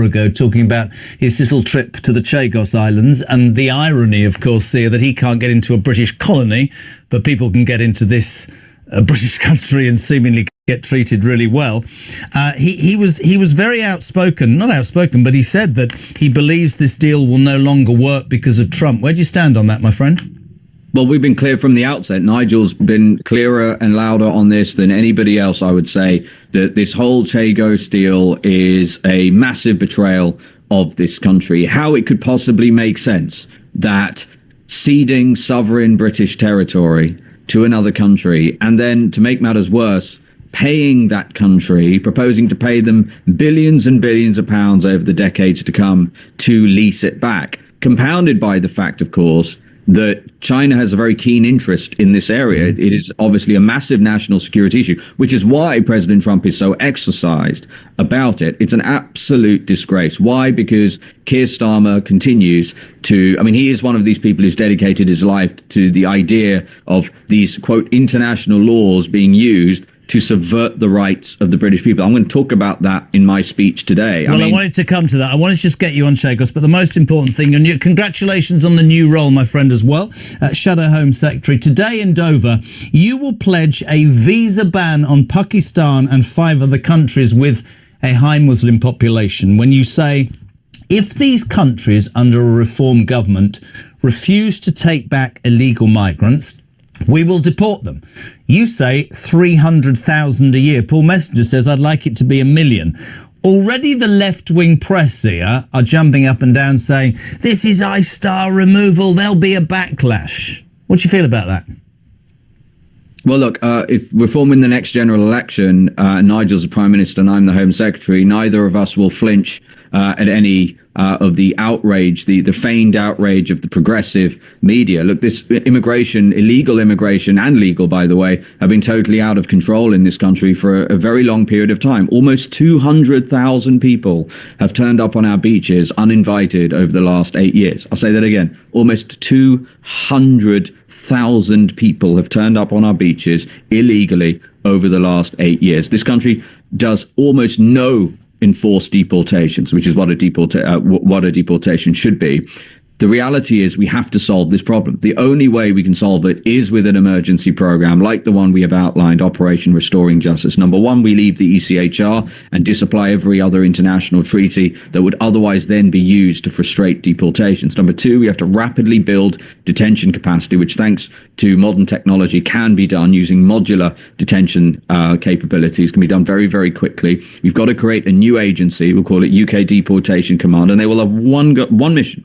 ago, talking about his little trip to the Chagos Islands, and the irony, of course, here that he can't get into a British colony, but people can get into this British country and seemingly get treated really well. He was very outspoken, not outspoken, but he said that he believes this deal will no longer work because of Trump. Where do you stand on that, my friend? Well, we've been clear from the outset. Nigel's been clearer and louder on this than anybody else, I would say, that this whole Chagos deal is a massive betrayal of this country. How it could possibly make sense that ceding sovereign British territory to another country, and then, to make matters worse, paying that country, proposing to pay them billions and billions of pounds over the decades to come to lease it back, compounded by the fact, of course, that China has a very keen interest in this area. It is obviously a massive national security issue, which is why President Trump is so exercised about it. It's an absolute disgrace. Why? Because Keir Starmer continues to, he is one of these people who's dedicated his life to the idea of these, quote, international laws being used to subvert the rights of the British people. I'm going to talk about that in my speech today. I wanted to come to that. I wanted to just get you on Chagos, but the most important thing, and congratulations on the new role, my friend, as well, Shadow Home Secretary. Today in Dover, you will pledge a visa ban on Pakistan and 5 other countries with a high Muslim population when you say, if these countries under a reform government refuse to take back illegal migrants, we will deport them. You say 300,000 a year. Paul Messenger says, I'd like it to be 1 million. Already the left-wing press here are jumping up and down saying, this is I-Star removal, there'll be a backlash. What do you feel about that? Well, look, if we're forming the next general election, Nigel's the Prime Minister and I'm the Home Secretary, neither of us will flinch at any of the outrage, the feigned outrage of the progressive media. Look, this immigration, illegal immigration and legal, by the way, have been totally out of control in this country for a very long period of time. Almost 200,000 people have turned up on our beaches uninvited over the last 8 years. I'll say that again. Almost 200,000 people have turned up on our beaches illegally over the last 8 years. This country does almost no enforced deportations, which is what a deportation should be. The reality is we have to solve this problem. The only way we can solve it is with an emergency program like the one we have outlined, Operation Restoring Justice. Number one, we leave the ECHR and disapply every other international treaty that would otherwise then be used to frustrate deportations. Number two, we have to rapidly build detention capacity, which thanks to modern technology can be done using modular detention capabilities, can be done very, very quickly. We've got to create a new agency, we'll call it UK Deportation Command, and they will have one mission,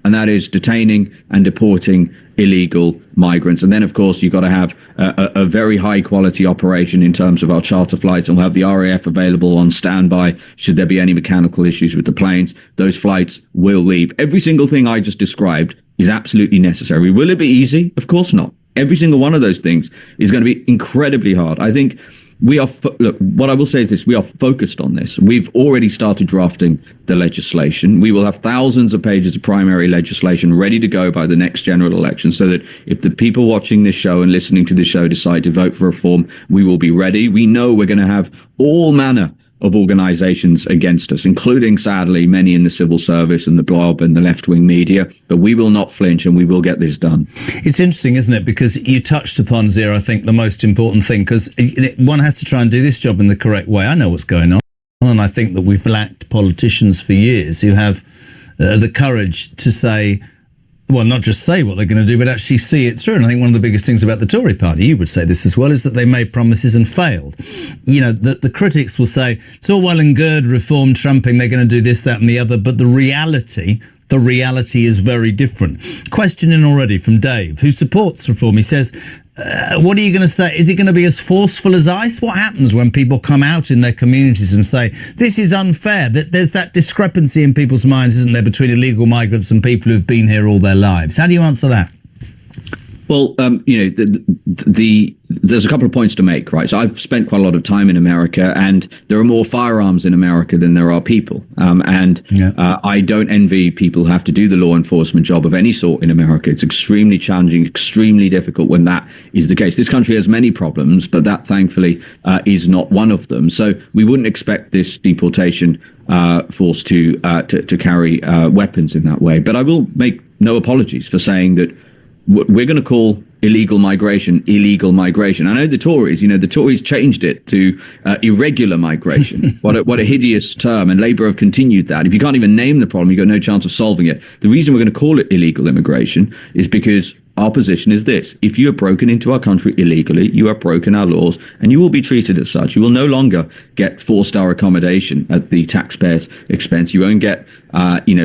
and that is detaining and deporting illegal migrants. And then, of course, you've got to have a very high quality operation in terms of our charter flights, and we'll have the RAF available on standby should there be any mechanical issues with the planes. Those flights will leave. Every single thing I just described is absolutely necessary. Will it be easy? Of course not. Every single one of those things is going to be incredibly hard. I think we are, look, what I will say is this, we are focused on this. We've already started drafting the legislation. We will have thousands of pages of primary legislation ready to go by the next general election, so that if the people watching this show and listening to this show decide to vote for reform, we will be ready. We know we're going to have all manner of organizations against us, including, sadly, many in the civil service and the blob and the left-wing media, but we will not flinch and we will get this done. It's interesting, isn't it? Because you touched upon, Zia, I think, the most important thing, because one has to try and do this job in the correct way. I know what's going on, and I think that we've lacked politicians for years who have the courage to say, well, not just say what they're going to do, but actually see it through. And I think one of the biggest things about the Tory party, you would say this as well, is that they made promises and failed. You know, the critics will say, it's all well and good, reform, trumping, they're going to do this, that and the other, but the reality is very different. Question in already from Dave, who supports reform. He says, what are you going to say? Is it going to be as forceful as ICE? What happens when people come out in their communities and say, this is unfair? There's that discrepancy in people's minds, isn't there, between illegal migrants and people who've been here all their lives? How do you answer that? Well, there's a couple of points to make, right? So I've spent quite a lot of time in America, and there are more firearms in America than there are people. I don't envy people who have to do the law enforcement job of any sort in America. It's extremely challenging, extremely difficult when that is the case. This country has many problems, but that thankfully is not one of them. So we wouldn't expect this deportation force to carry weapons in that way. But I will make no apologies for saying that we're going to call illegal migration. I know the Tories changed it to irregular migration. What a hideous term, and Labour have continued that. If you can't even name the problem, you've got no chance of solving it. The reason we're going to call it illegal immigration is because our position is this: if you have broken into our country illegally, you have broken our laws, and you will be treated as such. You will no longer get 4-star accommodation at the taxpayer's expense. You won't get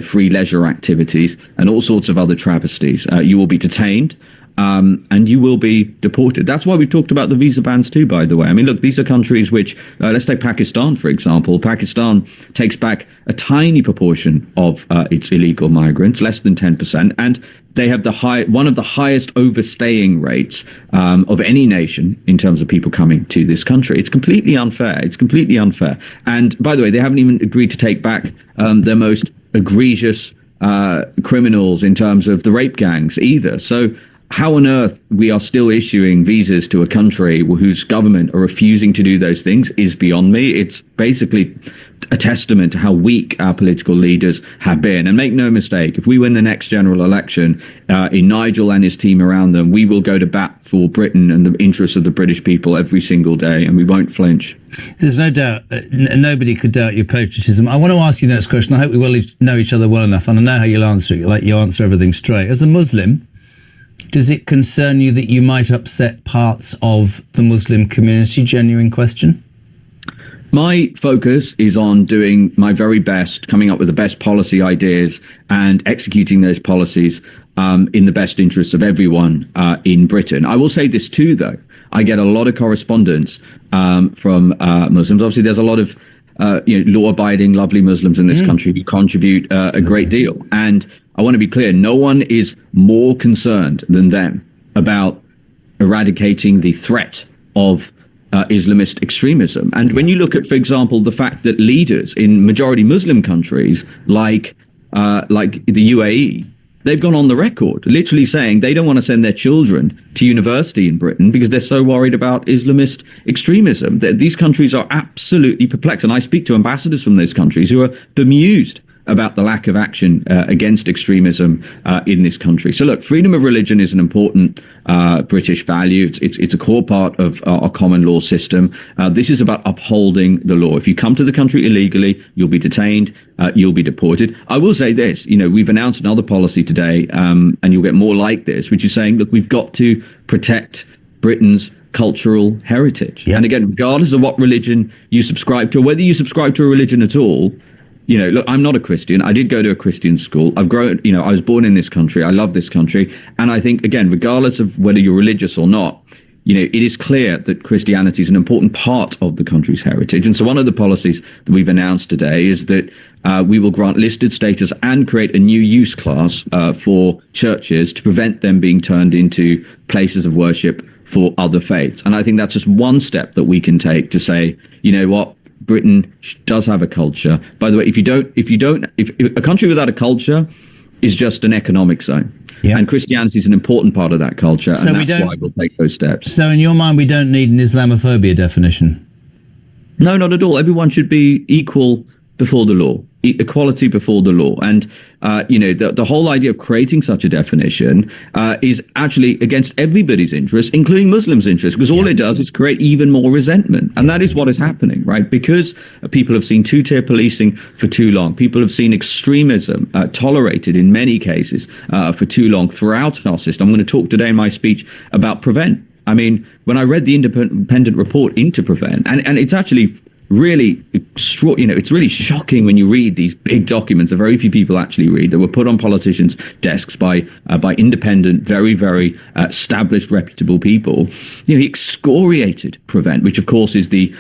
free leisure activities and all sorts of other travesties. You will be detained. And you will be deported. That's why we've talked about the visa bans too, by the way. I mean, look, these are countries which, let's take Pakistan, for example. Pakistan takes back a tiny proportion of its illegal migrants, less than 10%, and they have one of the highest overstaying rates of any nation in terms of people coming to this country. It's completely unfair. And by the way, they haven't even agreed to take back their most egregious criminals in terms of the rape gangs either. So how on earth we are still issuing visas to a country whose government are refusing to do those things is beyond me. It's basically a testament to how weak our political leaders have been. And make no mistake, if we win the next general election, in Nigel and his team around them, we will go to bat for Britain and the interests of the British people every single day, and we won't flinch. There's no doubt, nobody could doubt your patriotism. I want to ask you the next question. I hope we will know each other well enough, and I know how you'll answer it. Like, you answer everything straight. As a Muslim, does it concern you that you might upset parts of the Muslim community? Genuine question. My focus is on doing my very best, coming up with the best policy ideas and executing those policies in the best interests of everyone in Britain. I will say this too, though. I get a lot of correspondence from Muslims. Obviously, there's a lot of law-abiding, lovely Muslims in this country who contribute a great deal. And I want to be clear, no one is more concerned than them about eradicating the threat of Islamist extremism. And when you look at, for example, the fact that leaders in majority Muslim countries like the UAE, they've gone on the record literally saying they don't want to send their children to university in Britain because they're so worried about Islamist extremism. These countries are absolutely perplexed. And I speak to ambassadors from those countries who are bemused about the lack of action against extremism in this country. So look, freedom of religion is an important British value. It's a core part of our common law system. This is about upholding the law. If you come to the country illegally, you'll be detained, you'll be deported. I will say this, we've announced another policy today, and you'll get more like this, which is saying, look, we've got to protect Britain's cultural heritage. Yeah. And again, regardless of what religion you subscribe to, or whether you subscribe to a religion at all, look, I'm not a Christian. I did go to a Christian school. I've grown, I was born in this country. I love this country. And I think, again, regardless of whether you're religious or not, it is clear that Christianity is an important part of the country's heritage. And so one of the policies that we've announced today is that we will grant listed status and create a new use class for churches to prevent them being turned into places of worship for other faiths. And I think that's just one step that we can take to say, you know what? Britain does have a culture. By the way, if a country without a culture is just an economic zone. Yeah. And Christianity is an important part of that culture, so and that's why we'll take those steps. So in your mind, we don't need an Islamophobia definition? No, not at all. Everyone should be equal before the law, equality before the law. And, the whole idea of creating such a definition is actually against everybody's interest, including Muslims' interest, because all it does is create even more resentment. And that is what is happening, right? Because people have seen two-tier policing for too long. People have seen extremism tolerated in many cases for too long throughout our system. I'm going to talk today in my speech about Prevent. I mean, when I read the independent report into Prevent, and it's actually really it's really shocking when you read these big documents that very few people actually read, that were put on politicians' desks by independent, very, very established, reputable people. He excoriated Prevent, which of course is the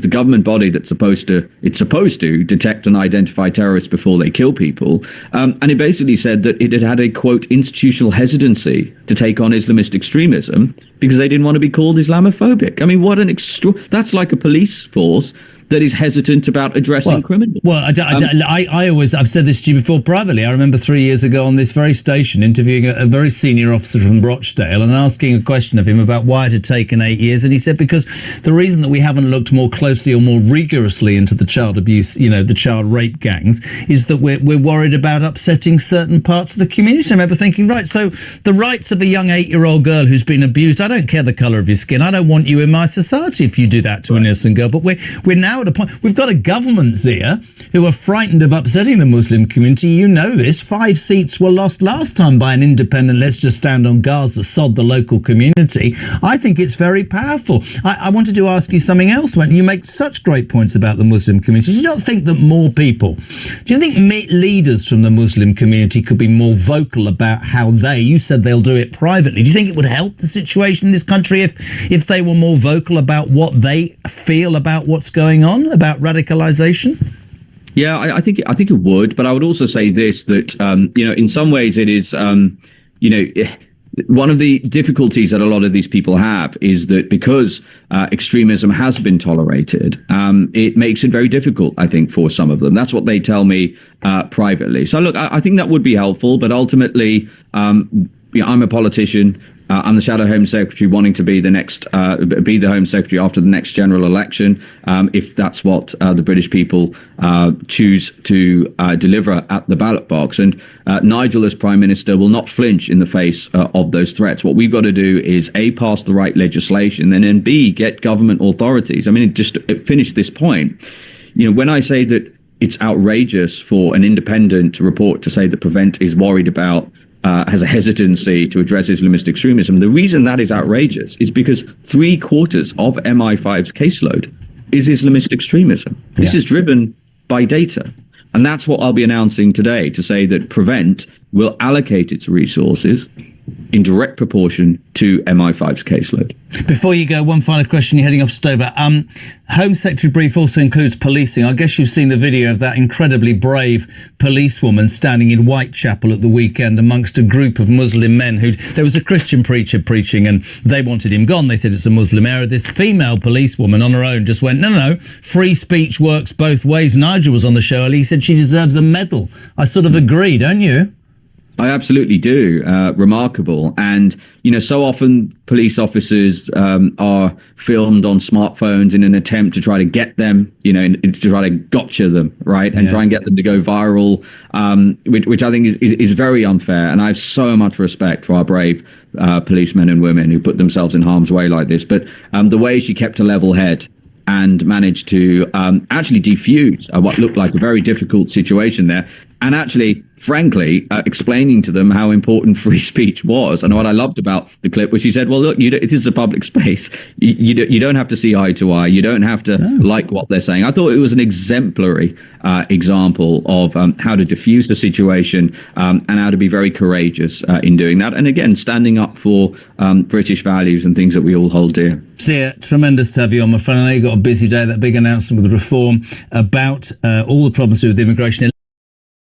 government body that's supposed to detect and identify terrorists before they kill people. And it basically said that it had a, quote, institutional hesitancy to take on Islamist extremism because they didn't want to be called Islamophobic. I mean, what an that's like a police force that is hesitant about addressing criminals. Well, I've said this to you before privately. I remember 3 years ago on this very station interviewing a very senior officer from Rochdale and asking a question of him about why it had taken 8 years. And he said, because the reason that we haven't looked more closely or more rigorously into the child abuse, the child rape gangs, is that we're worried about upsetting certain parts of the community. I remember thinking, right, so the rights of a young 8-year-old girl who's been abused, I don't care the colour of your skin. I don't want you in my society if you do that to an innocent girl. But we're now at a point, we've got a government, Zia, who are frightened of upsetting the Muslim community. You know this. 5 seats were lost last time by an independent, let's just stand on guards that sod the local community. I think it's very powerful. I wanted to ask you something else. When you make such great points about the Muslim community, do you not think that more people, do you think leaders from the Muslim community could be more vocal about how you said they'll do it privately. Do you think it would help the situation in this country if they were more vocal about what they feel about what's going on, about radicalization? Yeah, I think it would, but I would also say this, that in some ways it is one of the difficulties that a lot of these people have is that because extremism has been tolerated, it makes it very difficult, I think, for some of them. That's what they tell me privately. So look, I think that would be helpful, but ultimately, I'm a politician. I'm the Shadow Home Secretary, wanting to be the Home Secretary after the next general election, if that's what the British people choose to deliver at the ballot box. And Nigel, as Prime Minister, will not flinch in the face of those threats. What we've got to do is A, pass the right legislation, and then B, get government authorities. I mean, just to finish this point, when I say that it's outrageous for an independent report to say that Prevent is worried about has a hesitancy to address Islamist extremism. The reason that is outrageous is because 3/4 of MI5's caseload is Islamist extremism. This is driven by data. And that's what I'll be announcing today, to say that Prevent will allocate its resources in direct proportion to MI5's caseload. Before you go, one final question. You're heading off to Stover. Home Secretary brief also includes policing. I guess you've seen the video of that incredibly brave policewoman standing in Whitechapel at the weekend amongst a group of Muslim men there was a Christian preacher preaching and they wanted him gone. They said it's a Muslim error. This female policewoman on her own just went, no, free speech works both ways. Nigel was on the show earlier. He said she deserves a medal. I sort of agree, don't you? I absolutely do. Remarkable. And, so often police officers are filmed on smartphones in an attempt to try to get them, to try to gotcha them, right? And try and get them to go viral, which I think is very unfair. And I have so much respect for our brave policemen and women who put themselves in harm's way like this. But the way she kept a level head and managed to actually defuse what looked like a very difficult situation there, and actually, frankly, explaining to them how important free speech was. And what I loved about the clip was she said, well, look, it is a public space. You don't have to see eye to eye. You don't have to like what they're saying. I thought it was an exemplary example of how to diffuse the situation and how to be very courageous in doing that. And again, standing up for British values and things that we all hold dear. Zia, tremendous to have you on, my friend. I know you've got a busy day, that big announcement with the reform about all the problems with immigration.